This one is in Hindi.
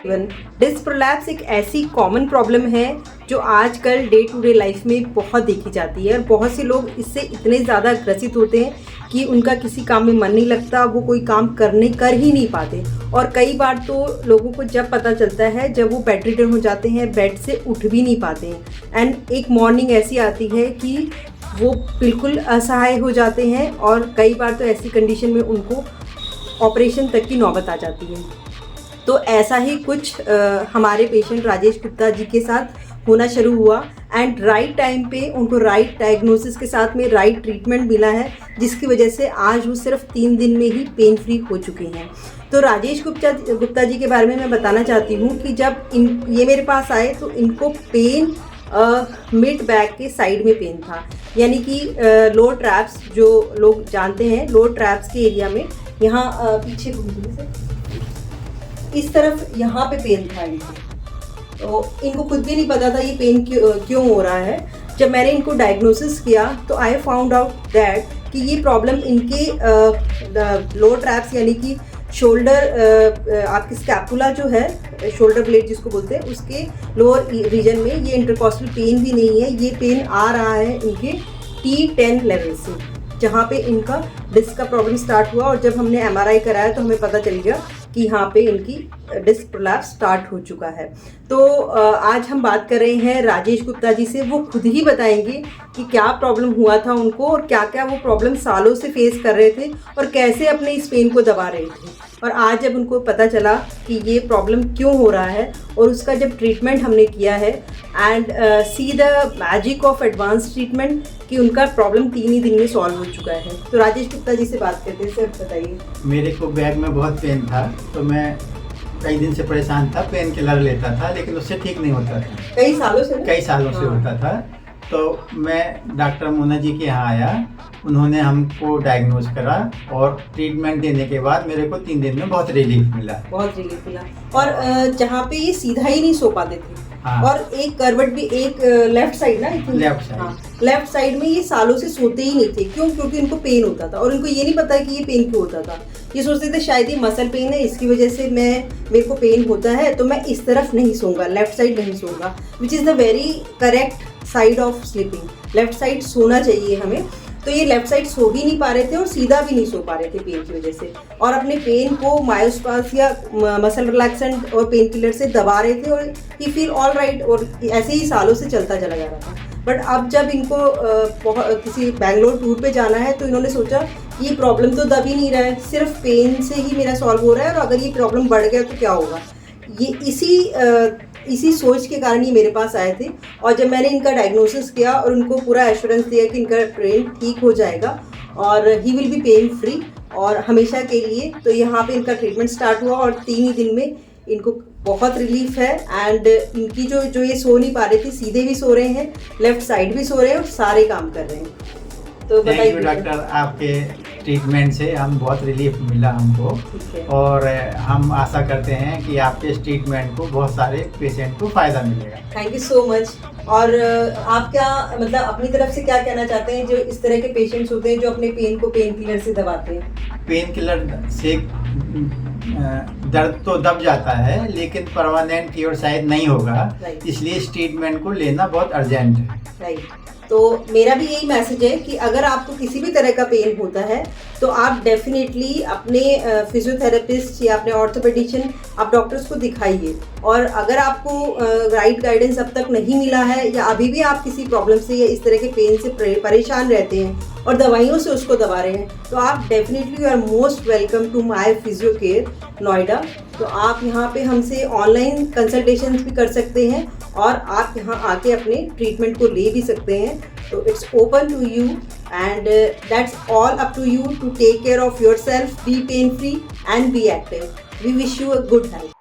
डिस्क प्रोलैप्स एक ऐसी कॉमन प्रॉब्लम है जो आजकल डे टू डे लाइफ में बहुत देखी जाती है और बहुत से लोग इससे इतने ज़्यादा ग्रसित होते हैं कि उनका किसी काम में मन नहीं लगता, वो कोई काम कर ही नहीं पाते। और कई बार तो लोगों को जब पता चलता है जब वो बेड रिडन हो जाते हैं, बेड से उठ भी नहीं पाते हैं एंड एक मॉर्निंग ऐसी आती है कि वो बिल्कुल असहाय हो जाते हैं और कई बार तो ऐसी कंडीशन में उनको ऑपरेशन तक की नौबत आ जाती है। तो ऐसा ही कुछ हमारे पेशेंट राजेश गुप्ता जी के साथ होना शुरू हुआ एंड राइट टाइम पे उनको राइट डायग्नोसिस के साथ में राइट ट्रीटमेंट मिला है, जिसकी वजह से आज वो सिर्फ 3 दिन में ही पेन फ्री हो चुके हैं। तो राजेश गुप्ता जी के बारे में मैं बताना चाहती हूँ कि जब ये मेरे पास आए तो इनको पेन मिड बैक के साइड में पेन था, यानी कि लोअर ट्रैप्स जो लोग जानते हैं, लोअर ट्रैप्स के एरिया में यहाँ पीछे इस तरफ यहाँ पे पेन था इनको। तो इनको खुद भी नहीं पता था ये पेन क्यों हो रहा है। जब मैंने इनको डायग्नोसिस किया तो आई फाउंड आउट दैट कि ये प्रॉब्लम इनके लोअर ट्रैप्स यानी कि शोल्डर आपकी स्कैपुला जो है, शोल्डर ब्लेड जिसको बोलते हैं, उसके लोअर रीजन में ये इंटरकॉस्टल पेन भी नहीं है, ये पेन आ रहा है इनके T10 लेवल से, जहाँ पे इनका डिस्क का प्रॉब्लम स्टार्ट हुआ। और जब हमने MRI कराया तो हमें पता चल गया कि यहाँ पे इनकी डिस्क प्रोलैप्स स्टार्ट हो चुका है। तो आज हम बात कर रहे हैं राजेश गुप्ता जी से। वो खुद ही बताएंगे कि क्या प्रॉब्लम हुआ था उनको और क्या क्या वो प्रॉब्लम सालों से फेस कर रहे थे और कैसे अपने इस पेन को दबा रहे थे। और आज जब उनको पता चला कि ये प्रॉब्लम क्यों हो रहा है और उसका जब ट्रीटमेंट हमने किया है and see the magic of advance treatment कि उनका प्रॉब्लम 3 ही दिन में सॉल्व हो चुका है। तो राजेश गुप्ता जी से बात करते हैं। सर बताइए। मेरे को बैक में बहुत पेन था, तो मैं कई दिन से परेशान था, पेन किलर लेता था लेकिन उससे ठीक नहीं होता था। कई सालों से होता था। तो मैं डॉक्टर मोना जी के यहाँ आया, उन्होंने हमको डायग्नोज करा और ट्रीटमेंट देने के बाद मेरे को 3 दिन में बहुत रिलीफ मिला। और जहाँ पे ये सीधा ही नहीं सो पाते थे। हाँ। और एक करवट भी, एक लेफ्ट साइड ना, लेफ्ट साइड में ये सालों से सोते ही नहीं थे। क्यों? क्योंकि इनको पेन होता था और इनको ये नहीं पता कि ये पेन क्यों होता था। ये सोचते थे शायद ये मसल पेन है, इसकी वजह से मेरे को पेन होता है तो मैं इस तरफ नहीं सोऊंगा, लेफ्ट साइड नहीं सोऊंगा, which is the very correct side of sleeping. Left side सोना चाहिए हमें। तो ये लेफ्ट साइड सो भी नहीं पा रहे थे और सीधा भी नहीं सो पा रहे थे पेन की वजह से, और अपने पेन को मायोस्पास या मसल रिलैक्सेंट और पेन किलर से दबा रहे थे और ही फील ऑल राइट, और ऐसे ही सालों से चलता चला जा रहा था। बट अब जब इनको किसी बैंगलोर टूर पे जाना है तो इन्होंने सोचा ये प्रॉब्लम तो दब ही नहीं रहा है, सिर्फ पेन से ही मेरा सॉल्व हो रहा है और अगर ये प्रॉब्लम बढ़ गया तो क्या होगा। ये इसी सोच के कारण ये मेरे पास आए थे। और जब मैंने इनका डायग्नोसिस किया और उनको पूरा एश्योरेंस दिया कि इनका पेन ठीक हो जाएगा और he will be pain free और हमेशा के लिए, तो यहाँ पे इनका ट्रीटमेंट स्टार्ट हुआ और 3 ही दिन में इनको बहुत रिलीफ है। एंड इनकी जो ये सो नहीं पा रहे थे, सीधे भी सो रहे हैं, लेफ्ट साइड भी सो रहे हैं और सारे काम कर रहे हैं। तो बताइए डॉक्टर, आपके ट्रीटमेंट से हम बहुत रिलीफ मिला हमको और हम आशा करते हैं कि आपके इस ट्रीटमेंट को बहुत सारे पेशेंट को फ़ायदा मिलेगा। Thank you so much. और आप क्या मतलब अपनी तरफ से क्या कहना चाहते हैं जो इस तरह के पेशेंट्स होते हैं जो अपने पेन को पेन किलर से दबाते हैं? पेन किलर से दर्द तो दब जाता है लेकिन परमानेंट क्योर शायद नहीं होगा, इसलिए इस ट्रीटमेंट को लेना बहुत अर्जेंट है। राइट। तो मेरा भी यही मैसेज है कि अगर आपको किसी भी तरह का पेन होता है तो आप डेफिनेटली अपने फिजियोथेरेपिस्ट या अपने ऑर्थोपेडिशियन, आप डॉक्टर्स को दिखाइए। और अगर आपको राइट गाइडेंस अब तक नहीं मिला है या अभी भी आप किसी प्रॉब्लम से या इस तरह के पेन से परेशान रहते हैं और दवाइयों से उसको दबा रहे हैं, तो आप definitely you are most welcome to my physio care Noida. तो आप यहाँ पे हमसे ऑनलाइन कंसल्टेशंस भी कर सकते हैं और आप यहाँ आके अपने ट्रीटमेंट को ले भी सकते हैं। तो it's open to you and that's all up to you to take care of your self, be pain free and be active. We wish you a good health.